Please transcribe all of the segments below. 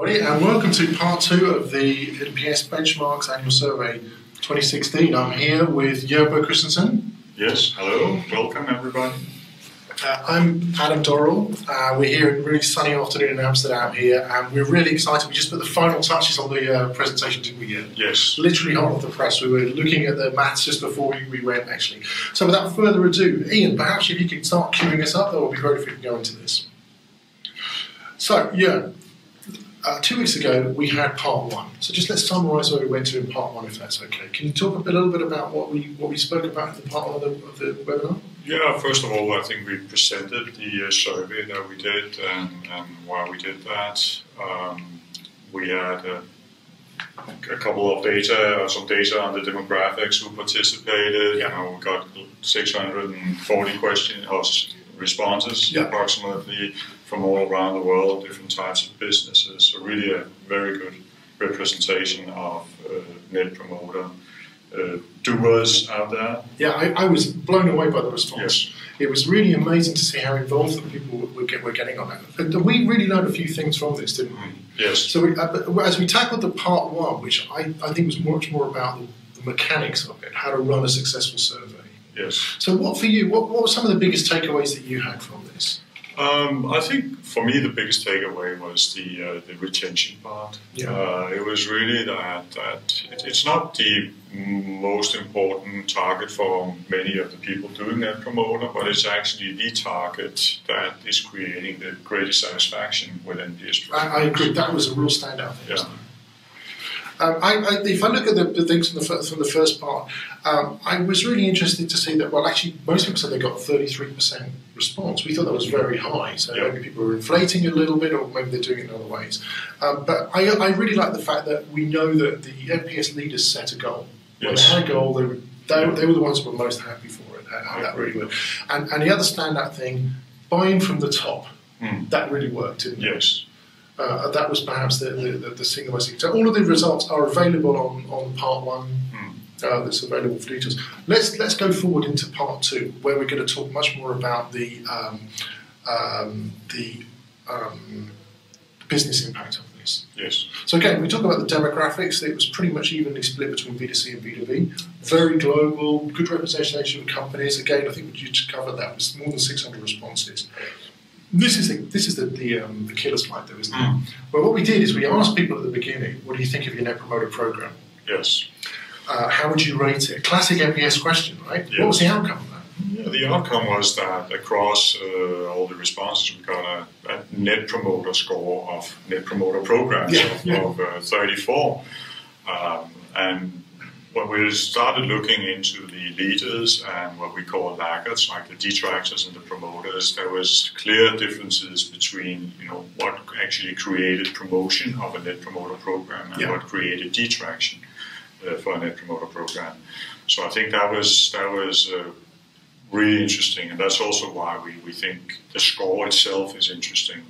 And welcome to part 2 of the NPS Benchmarks Annual Survey 2016. I'm here with Jørgen Christensen. Yes, hello, welcome everybody. I'm Adam Dorrell. We're here in a really sunny afternoon in Amsterdam here, and we're really excited. We just put the final touches on the presentation, didn't we, Jørgen? Yes. Literally hot off the press. We were looking at the maths just before we went, actually. So without further ado, Ian, perhaps if you could start queuing us up, that would be great if we could go into this. So, Jørgen. 2 weeks ago, we had part 1. So just let's summarise where we went to in part 1, if that's okay. Can you talk a little bit about what we spoke about in the part 1 of the webinar? Yeah, first of all, I think we presented the survey that we did and why we did that. We had a couple of some data on the demographics who participated. Yeah. We got 640 responses, approximately, from all around the world, different types of businesses. So really a very good representation of Net Promoter doers out there. Yeah, I was blown away by the response. Yes. It was really amazing to see how involved the people were getting on it. And we really learned a few things from this, didn't we? Yes. So as we tackled the part 1, which I think was much more about the mechanics of it, how to run a successful survey. Yes. So what for you, what were some of the biggest takeaways that you had from this? I think for me the biggest takeaway was the retention part. Yeah. It was really that it's not the most important target for many of the people doing Net Promoter, but it's actually the target that is creating the greatest satisfaction with NPS. I agree. That was a real standout thing. Yeah. If I look at the things from the first part, I was really interested to see that, well, actually, most people said they got 33% response. We thought that was very high, so maybe people were inflating a little bit, or maybe they're doing it in other ways. But I really like the fact that we know that the NPS leaders set a goal. When they had a goal, they were the ones who were most happy for it. That really worked. And the other standout thing, buy-in from the top, that really worked, didn't it? Yes. That was perhaps the single most. So all of the results are available on part 1. That's available for details. Let's go forward into part 2, where we're going to talk much more about the business impact of this. Yes. So again, we talk about the demographics. It was pretty much evenly split between B2C and B2B. Very global, good representation of companies. Again, I think you just covered that. It was more than 600 responses. This is the killer slide, though, isn't it? Well, what we did is we asked people at the beginning, what do you think of your Net Promoter program? Yes. How would you rate it? Classic NPS question, right? Yes. What was the outcome of that? Yeah, the outcome was that across all the responses, we got a Net Promoter score of Net Promoter programs of 34. And when we started looking into the leaders and what we call laggards, like the detractors and the promoters, there was clear differences between what actually created promotion of a Net Promoter program and what created detraction for a Net Promoter program. So I think that was really interesting, and that's also why we think the score itself is interesting,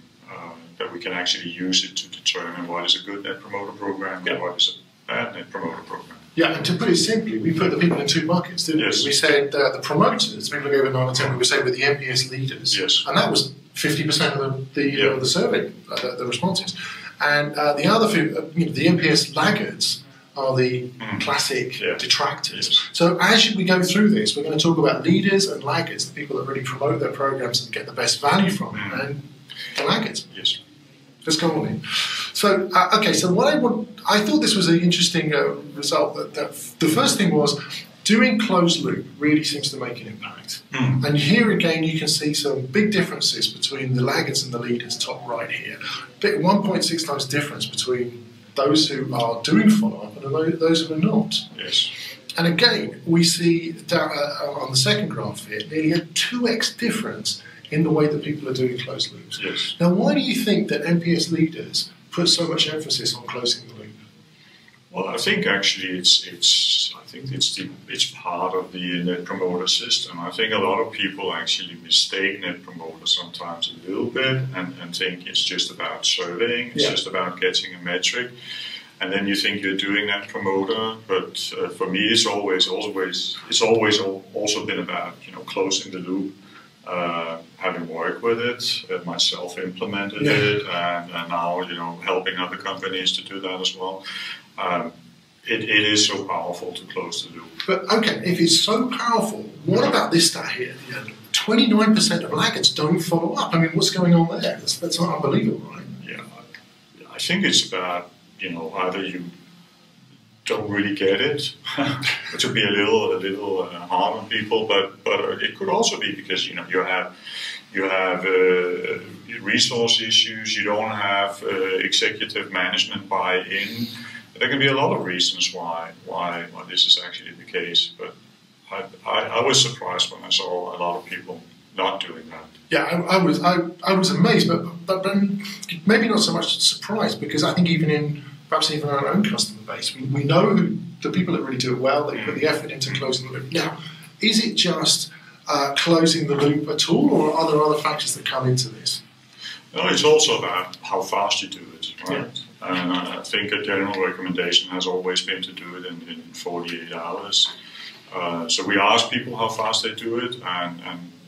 that we can actually use it to determine what is a good Net Promoter program and what is a bad Net Promoter program. Yeah, and to put it simply, we put the people in 2 buckets, didn't we? We said the promoters, people gave a 9 or 10, we said with the NPS leaders, and that was 50% of the survey, the responses. And the other, the NPS laggards are the classic detractors. Yes. So as we go through this, we're going to talk about leaders and laggards, the people that really promote their programs and get the best value from it, and the laggards. Yes. Let's go on in. So, okay, so I thought this was an interesting result. That the first thing was, doing closed loop really seems to make an impact. And here again, you can see some big differences between the laggards and the leaders, top right here. 1.6 times difference between those who are doing follow-up and those who are not. Yes. And again, we see down, on the second graph here, nearly a 2x difference in the way that people are doing closed loops. Yes. Now, why do you think that NPS leaders put so much emphasis on closing the loop? Well, I think actually it's part of the Net Promoter system. I think a lot of people actually mistake Net Promoter sometimes a little bit and think it's just about surveying, it's just about getting a metric, and then you think you're doing Net Promoter. But for me, it's always also been about closing the loop. having worked with it, myself implemented it, and now helping other companies to do that as well. It is so powerful to close the loop. But okay, if it's so powerful, what about this stat here? 29% of laggards don't follow up. I mean, what's going on there? That's not unbelievable, right? Yeah, I think it's about either you don't really get it, to be a little hard on people, but it could also be because you have resource issues, you don't have executive management buy-in. There can be a lot of reasons why this is actually the case, but I was surprised when I saw a lot of people not doing that. Yeah, I was amazed, but maybe not so much surprised, because I think perhaps even our own customer base, we know the people that really do it well, they put the effort into closing the loop. Now, is it just closing the loop at all, or are there other factors that come into this? No, it's also about how fast you do it, right? Yeah. And I think a general recommendation has always been to do it in 48 hours. So we ask people how fast they do it, and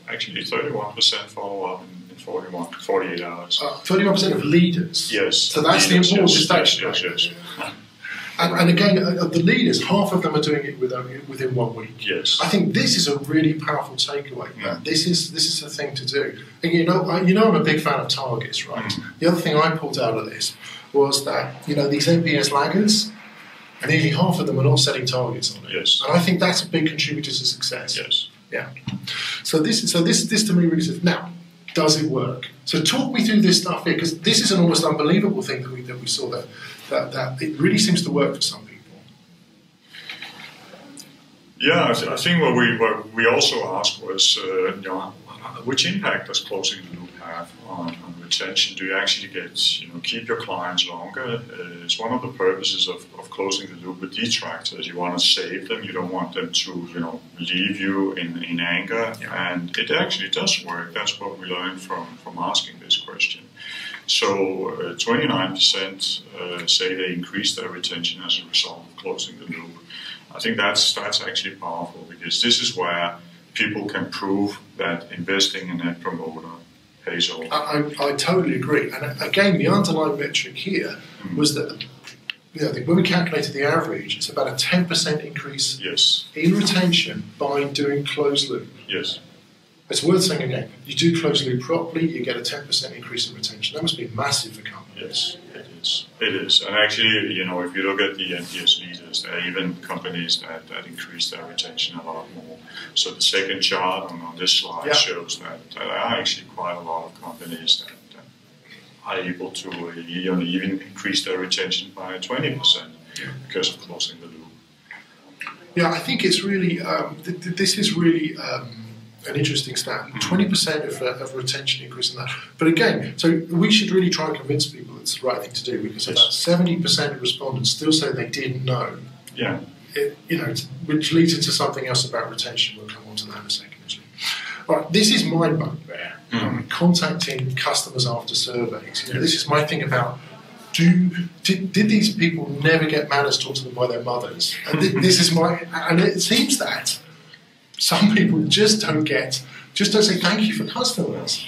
actually 31% follow up in 48 hours. 31% of leaders? Yes. So that's the important stat. Yes. And again, of the leaders, half of them are doing it within 1 week. Yes. I think this is a really powerful takeaway. Yeah. This is the thing to do. And I'm a big fan of targets, right? The other thing I pulled out of this was that these NPS laggards, nearly half of them are not setting targets on it. Yes. And I think that's a big contributor to success. Yes. Yeah. So this to me really says, now, does it work? So talk me through this stuff here, because this is an almost unbelievable thing that we saw that it really seems to work for some people. Yeah, I think what we also asked was, which impact does closing the loop have on retention? Do you actually keep your clients longer? It's one of the purposes of closing the loop with detractors. You want to save them. You don't want them to leave you in anger. Yeah. And it actually does work. That's what we learned from asking this question. So 29% say they increased their retention as a result of closing the loop. I think that's actually powerful, because this is where people can prove that investing in Net Promoter pays off. I totally agree. And again, the underlying metric here was that when we calculated the average, it's about a 10% increase in retention by doing closed loop. Yes. It's worth saying again, you do closed loop properly, you get a 10% increase in retention. That must be massive for companies. Yes, it is. It is. And actually, if you look at the NPS leaders, there are even companies that increase their retention a lot more. So the second chart on this slide shows that there are actually quite a lot of companies that are able to even increase their retention by 20% because of closing the loop. Yeah, I think it's really, this is really an interesting stat. 20% of retention increase in that. But again, so we should really try and convince people it's the right thing to do, because about 70% of respondents still say they didn't know. Yeah. Which leads into something else about retention. We'll come on to that in a second. All right, this is my bugbear. Contacting customers after surveys. This is my thing about, did these people never get manners taught to them by their mothers? And this is and it seems that some people just don't say thank you for customers.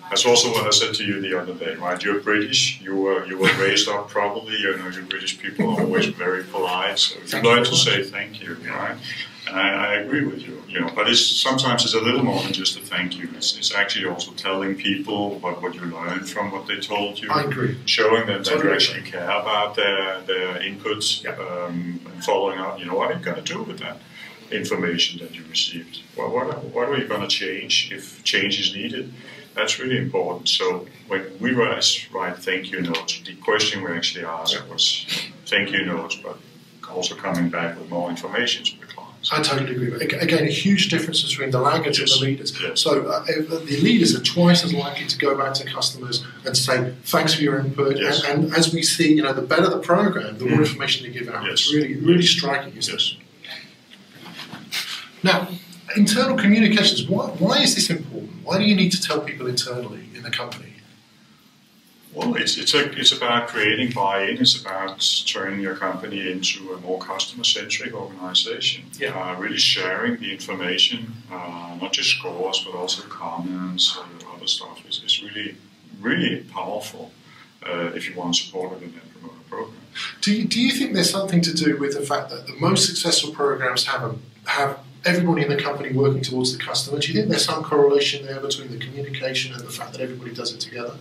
That's also what I said to you the other day, right? You're British, you were raised up properly, you British people are always very polite, so you learn to say thank you, right? And I agree with you, but sometimes it's a little more than just a thank you. It's actually also telling people what you learned from what they told you. I agree. Showing them that you actually care about their inputs, and following up, what are you going to do with that information that you received? Well, what are you going to change if change is needed? That's really important. So when we write thank you notes, the question we actually asked was thank you notes, but also coming back with more information to the clients. I totally agree. Again, a huge difference between the laggards and the leaders. Yes. So the leaders are twice as likely to go back to customers and say, thanks for your input. Yes. And as we see, the better the program, the more information they give out. Yes. It's really, really striking, isn't it? Now, internal communications, why is this important? Why do you need to tell people internally in the company? Well, it's about creating buy-in. It's about turning your company into a more customer-centric organization. Really sharing the information, not not just scores, but also comments, other stuff. It's really, really powerful if you want to support it in the Net Promoter Program. Do you think there's something to do with the fact that the most successful programs have everybody in the company working towards the customer? Do you think there's some correlation there between the communication and the fact that everybody does it together?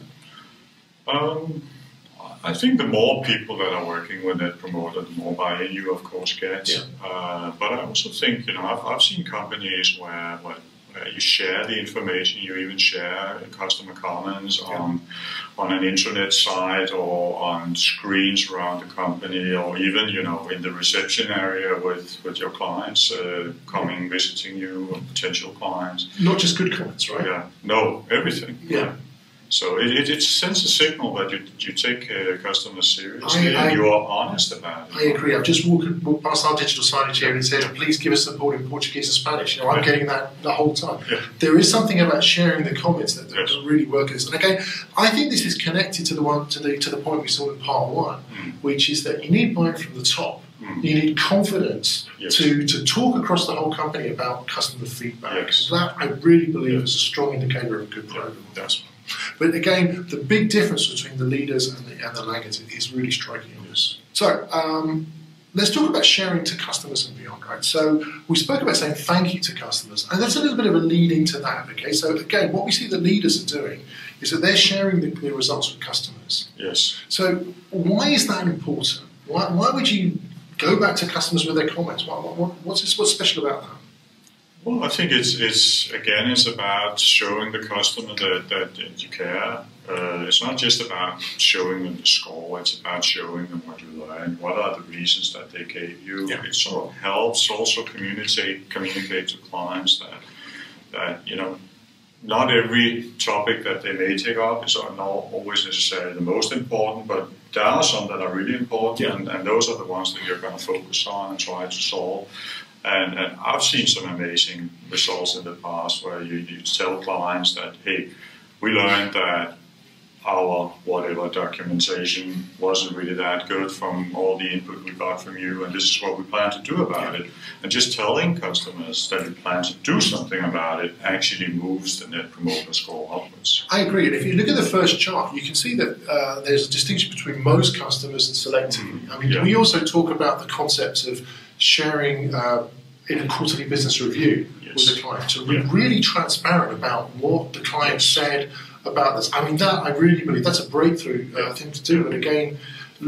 I think the more people that are working with Net Promoter, the more buy-in you, of course, get. Yeah. But I also think, I've seen companies where you share the information, you even share customer comments on an intranet site or on screens around the company, or even, in the reception area with your clients coming, visiting you, or potential clients. Not just good comments, right? Yeah. No, everything. Yeah. Right? So it sends a signal that you take customers seriously and you are honest about it. I agree. I've just walked past our digital signage here and it says, please give us support in Portuguese and Spanish. I'm getting that the whole time. Yeah. There is something about sharing the comments that really works. And again, I think this is connected to the point we saw in part one, which is that you need buy-in from the top. You need confidence to talk across the whole company about customer feedback. Yes. That, I really believe, is a strong indicator of a good program. That's But again, the big difference between the leaders and the laggards is really striking on this. So let's talk about sharing to customers and beyond, right? So we spoke about saying thank you to customers, and there's a little bit of a lead into that, okay? So again, what we see the leaders are doing is that they're sharing the results with customers. Yes. So why is that important? Why would you go back to customers with their comments? What's special about that? Well, I think it's about showing the customer that you care. It's not just about showing them the score, it's about showing them what you learned, what are the reasons that they gave you. Yeah. It sort of helps also communicate to clients that not every topic that they may take up is not always necessarily the most important, but there are some that are really important, and those are the ones that you're going to focus on and try to solve. And I've seen some amazing results in the past where you tell clients that, hey, we learned that our whatever documentation wasn't really that good from all the input we got from you, and this is what we plan to do about it. And just telling customers that you plan to do something about it actually moves the Net Promoter Score upwards. I agree. And if you look at the first chart, you can see that there's a distinction between most customers and selectively. I mean, we also talk about the concepts of sharing in a quarterly business review with the client to be really transparent about what the client said about this. I mean, that I really believe that's a breakthrough thing to do. And again,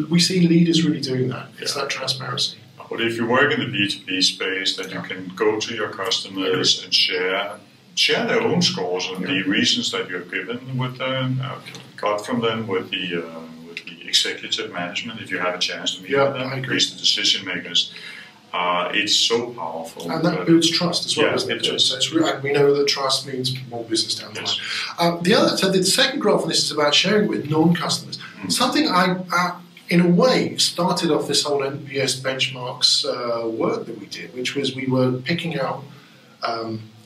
we see leaders really doing that. It's that transparency. But if you work in the B2B space, then you can go to your customers and share their own scores and the reasons that you have given with them, got from them with the executive management. If you have a chance to meet with them, increase the decision makers. It's so powerful. And that builds trust as well, doesn't it? So it's really, we know that trust means more business down the line. So the second graph on this is about sharing with non-customers. Something in a way, started off this whole NPS benchmarks work that we did, which was we were picking out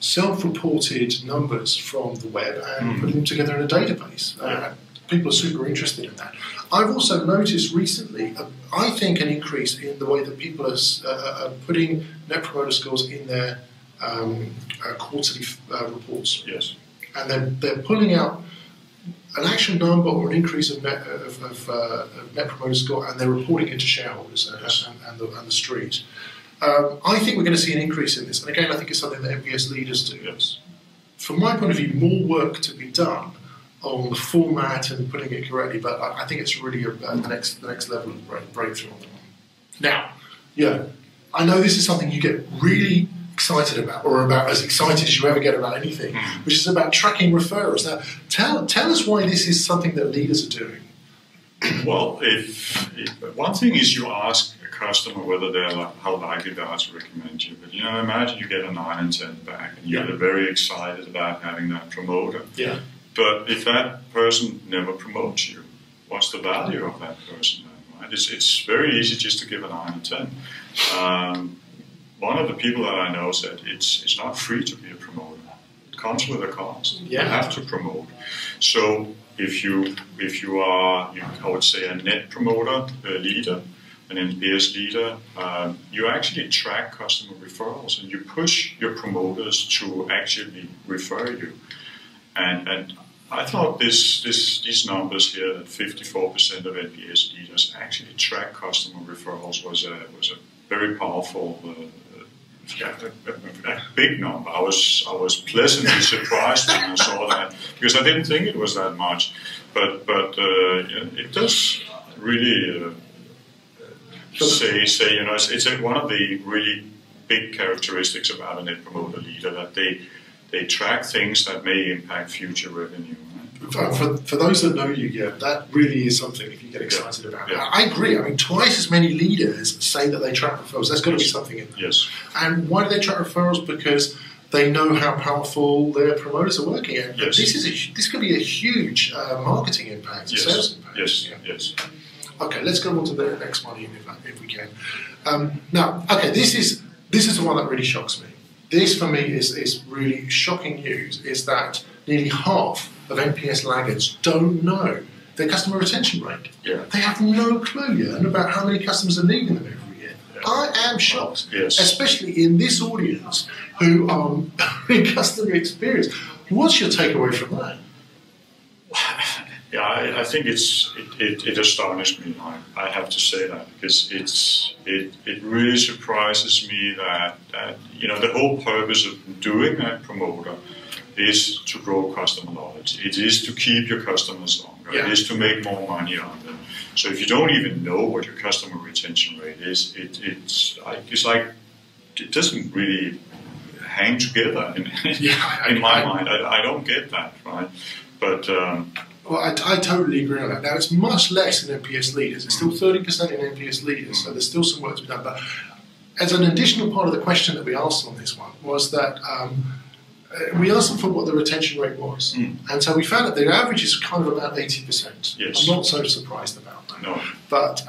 self-reported numbers from the web and putting them together in a database. People are super interested in that. I've also noticed recently, I think, an increase in the way that people are putting Net Promoter Scores in their quarterly reports. Yes. And they're pulling out an actual number or an increase of Net Promoter Score, and they're reporting it to shareholders and the street. I think we're going to see an increase in this. And again, I think it's something that NPS leaders do. Yes. From my point of view, more work to be done on the format and putting it correctly, but I think it's really the next level of breakthrough on that one. Now, I know this is something you get really excited about, or about as excited as you ever get about anything, which is about tracking referrals. Now, tell us why this is something that leaders are doing. Well, if one thing is you ask a customer whether how likely they are to recommend you, but imagine you get a 9 and 10 back, and you're very excited about having that promoter. Yeah. But if that person never promotes you, what's the value of that person then, right? It's very easy just to give a 9 and 10. One of the people that I know said it's not free to be a promoter. It comes with a cost. You have to promote. So if you are, I would say, a Net Promoter leader, an NPS leader, you actually track customer referrals and you push your promoters to actually refer you. And I thought these numbers here, that 54% of NPS leaders actually track customer referrals, was a very powerful, a big number. I was pleasantly surprised when I saw that, because I didn't think it was that much, but it does really say you know, it's one of the really big characteristics about a Net Promoter leader, that they track things that may impact future revenue. For those that know you, yeah, that really is something if you get excited about. Yeah. I agree. I mean, twice as many leaders say that they track referrals. There's got to be something in there. Yes. And why do they track referrals? Because they know how powerful their promoters are working at. Yes. This could be a huge marketing impact, Yes. sales impact. Yes. Yeah. Yes. Okay, let's go on to the next one, if we can. Now, okay, this is the one that really shocks me. This, for me, is really shocking news, is that nearly half of NPS laggards don't know their customer retention rate. Yeah. They have no clue yet about how many customers are leaving them every year. Yeah. I am shocked, Yes. especially in this audience who are in customer experience. What's your takeaway from that? Yeah, I think it astonished me. I have to say that, because it really surprises me that you know, the whole purpose of doing that promoter is to grow customer loyalty. It is to keep your customers longer. Yeah. It is to make more money on them. So if you don't even know what your customer retention rate is, it's like it doesn't really hang together in my mind. I don't get that, right? But well, I totally agree on that. Now, it's much less in NPS leaders. It's still 30% in NPS leaders, so there's still some work to be done. But as an additional part of the question that we asked on this one was that we asked them for what the retention rate was. And so we found that the average is kind of about 80%. Yes. I'm not so surprised about that. no. But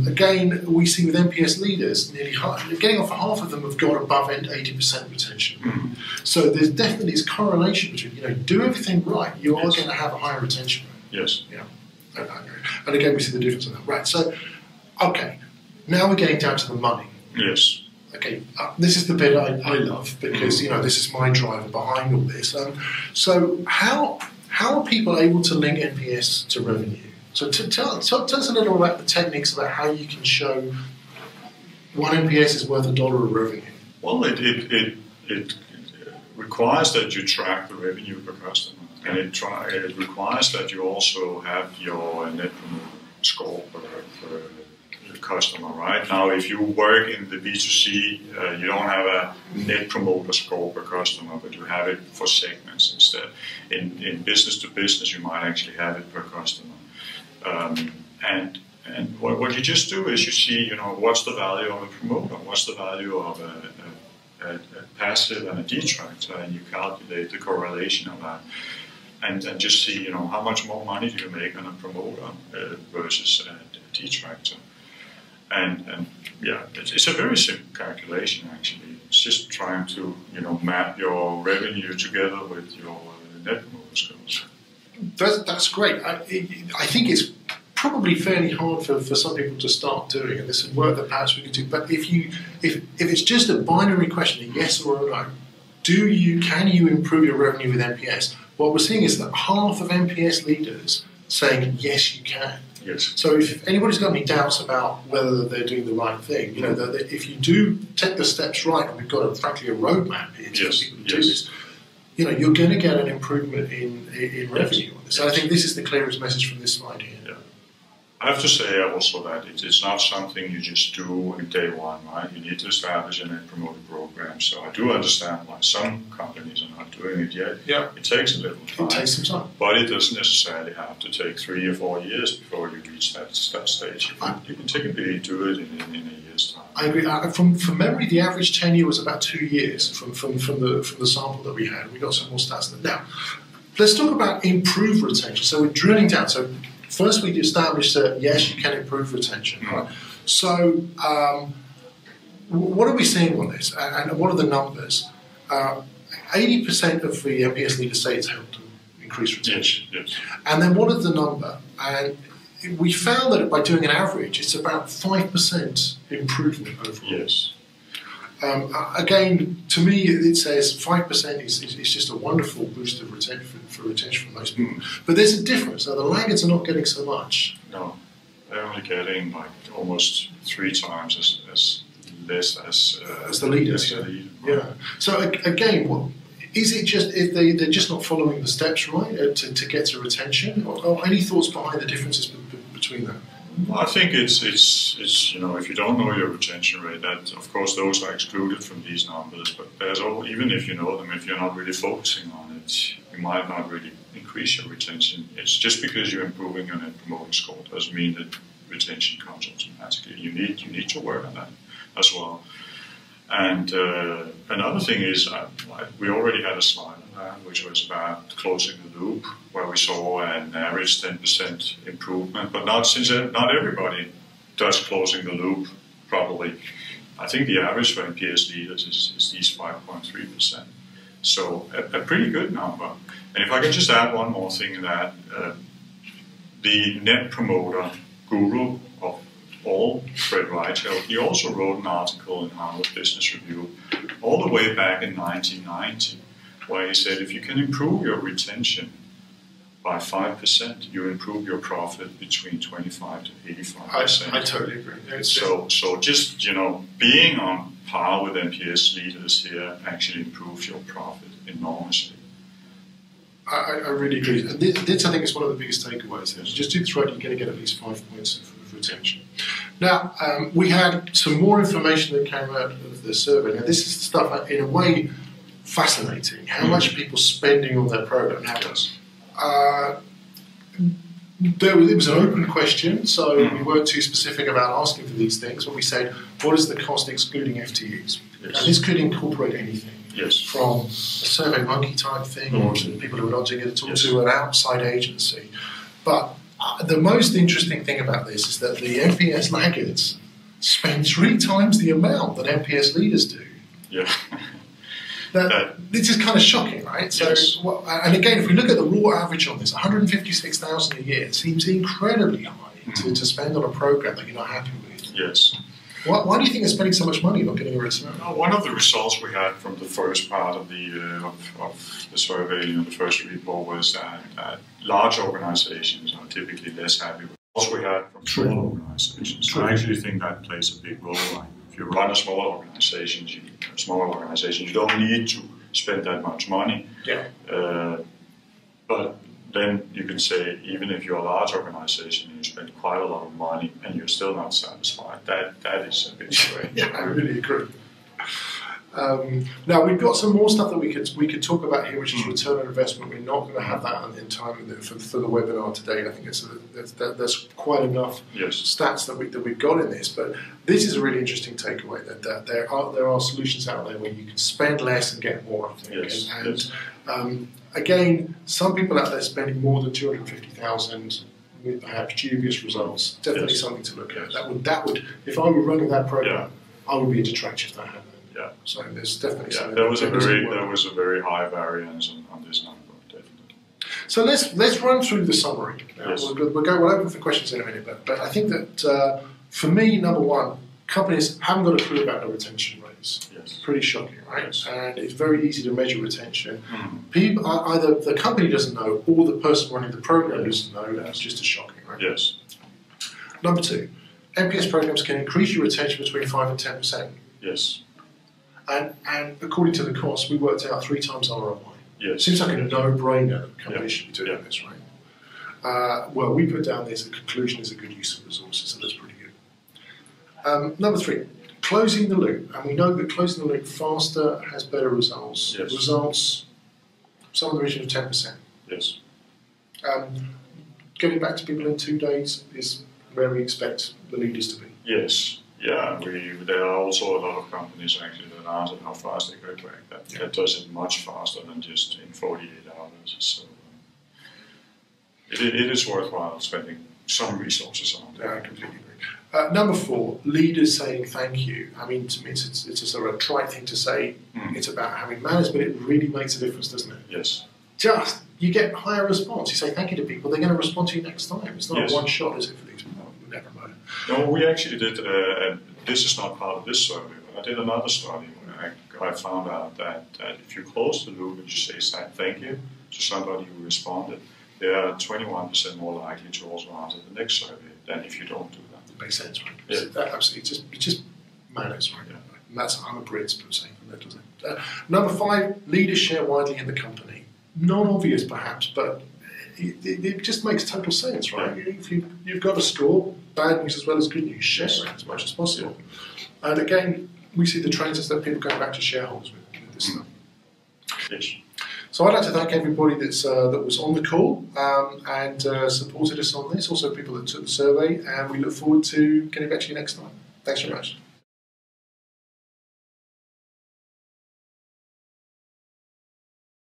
again, we see with NPS leaders, getting off half of them have got above 80% retention. So there's definitely this correlation between, you know, do everything right, you are going to have a higher retention rate. Yes. Yeah. And again, we see the difference in that. Right. So, okay, now we're getting down to the money. Yes. Okay, this is the bit I love, because you know, this is my driver behind all this. So how are people able to link NPS to revenue? So tell us a little about the techniques about how you can show one NPS is worth $1 of revenue. Well, it requires that you track the revenue per customer, and it requires that you also have your Net Promoter Score per customer. Right now, if you work in the B2C, you don't have a Net Promoter Score per customer, but you have it for segments instead. In business to business, you might actually have it per customer. And what you just do is you see, you know, what's the value of a promoter, what's the value of a passive and a detractor, and you calculate the correlation of that, and just see, you know, how much more money do you make on a promoter versus a detractor. And yeah, it's a very simple calculation actually. It's just trying to, you know, map your revenue together with your Net Promoter Scores. That's great. I think it's probably fairly hard for some people to start doing, and this is work that perhaps we could do. But if it's just a binary question, a yes or a no, can you improve your revenue with NPS? What we're seeing is that half of NPS leaders saying yes, you can. Yes. So if anybody's got any doubts about whether they're doing the right thing, you know, that if you do take the steps right, and we've got frankly a roadmap here for people to do this, you know, you're going to get an improvement in revenue on this. And I think this is the clearest message from this slide here. Yeah. I have to say also that it's not something you just do in day one, right? You need to establish a Net Promoter program. So I do understand why some companies are not doing it yet. Yeah. It takes a little time. It takes some time. But it doesn't necessarily have to take 3 or 4 years before you reach that stage. You can typically do it in a year's time. I agree. From memory, the average tenure was about 2 years from the sample that we had. We got some more stats than that. Now, let's talk about improved retention. So we're drilling down. So first, we established that yes, you can improve retention. Right? So, what are we seeing on this, and what are the numbers? 80% of the NPS leaders say it's helped them increase retention. Yes. And then what is the number? And we found that by doing an average, it's about 5% improvement overall. Yes. Again, to me, it says 5% is just a wonderful boost of retention for most people. But there's a difference. Now, the laggards are not getting so much. No, they're only getting like almost 3 times as less as the leaders. Yeah. So again, is it just if they're just not following the steps right to get to retention, or any thoughts behind the differences between them? I think it's if you don't know your retention rate, that of course those are excluded from these numbers. But even if you know them, if you're not really focusing on it, you might not really increase your retention. It's just because you're improving your Net Promoter Score doesn't mean that retention comes automatically. You need to work on that as well. And another thing is, we already had a slide on that, which was about closing the loop, where we saw an average 10% improvement, but not everybody does closing the loop properly. I think the average for NPS leaders is these 5.3%. So a pretty good number. And if I can just add one more thing, that the Net Promoter guru of all, Fred Reichel, he also wrote an article in Harvard Business Review all the way back in 1990, where he said if you can improve your retention by 5%, you improve your profit between 25 to 85%. I totally agree. So just being on par with NPS leaders here actually improves your profit enormously. I really agree. And this I think is one of the biggest takeaways here. Just do this right, you're going to get at least 5 points of retention. Now, we had some more information that came out of the survey. Now, this is stuff, in a way, fascinating. How much are people spending on their program? Now, it was an open question, so we weren't too specific about asking for these things, but we said, what is the cost excluding FTEs? Yes. And this could incorporate anything. Yes. From a SurveyMonkey type thing, or to people who are not doing it at all, to an outside agency. But the most interesting thing about this is that the NPS laggards spend 3 times the amount that NPS leaders do. Yeah. This is kind of shocking, right? So, yes. And again, if we look at the raw average on this, 156,000 a year seems incredibly high to spend on a program that you're not happy with. Yes. Why do you think they're spending so much money not getting a return? One of the results we had from the first part of the survey, the first report, was that large organizations are typically less happy with what we had from small organizations. So I actually think that plays a big role. Like if you run a small organization, you don't need to spend that much money. Yeah. But then you can say, even if you're a large organization and you spend quite a lot of money and you're still not satisfied, that is a bit strange. Yeah, I really agree. Now, we've got some more stuff that we could talk about here, which is return on investment. We're not going to have that in time for the webinar today. I think there's quite enough stats that we've got in this. But this is a really interesting takeaway, that there are solutions out there where you can spend less and get more, I think. Yes. Again, some people out there spending more than 250,000 with perhaps dubious results. Definitely something to look at. That would, if I were running that program, I would be a detractor if that happened. Yeah. So there's definitely something. There was a very high variance on this number, definitely. So let's run through the summary. Yes. We'll open for questions in a minute, but I think that for me, number one, companies haven't got a clue about the retention rates. Yes. It's pretty shocking, right? Yes. And it's very easy to measure retention. Mm-hmm. Either the company doesn't know, or the person running the program doesn't know. That's just as shocking, right? Yes. Number two, NPS programs can increase your retention between 5 and 10%. Yes. And according to the cost, we worked out 3 times ROI. Yes. Seems like a no-brainer that companies should be doing this, right? Well, we put down this, the conclusion is a good use of resources, so that's pretty good. Number 3, closing the loop. And we know that closing the loop faster has better results. Yes. Results, some of the region of 10%. Yes. Getting back to people in 2 days is where we expect the leaders to be. Yes. Yeah, there are also a lot of companies actually that aren't at how fast they go back. That does it much faster than just in 48 hours. So it is worthwhile spending some resources on that. Yeah, I completely agree. Number 4, leaders saying thank you. I mean, to me, it's a sort of a trite thing to say. It's about having manners, but it really makes a difference, doesn't it? Yes. Just you get higher response. You say thank you to people, they're going to respond to you next time. It's not yes. a one shot, is it, for these net promoter? No, we actually did, and this is not part of this survey, but I did another study where I found out that if you close the loop and you say thank you to somebody who responded, they are 21% more likely to also answer the next survey than if you don't do that. It makes sense, right? Yeah. That absolutely, it just matters, right? Yeah. And that's, I'm a Brit, but saying that doesn't. Number 5, leaders share widely in the company. Non-obvious perhaps, but it just makes total sense, right? Yeah. If you've got a score, bad news as well as good news, share it as much as possible. And again, we see the trends that people go back to shareholders with this stuff. Yes. So I'd like to thank everybody that was on the call and supported us on this, also people that took the survey, and we look forward to getting back to you next time. Thanks very much.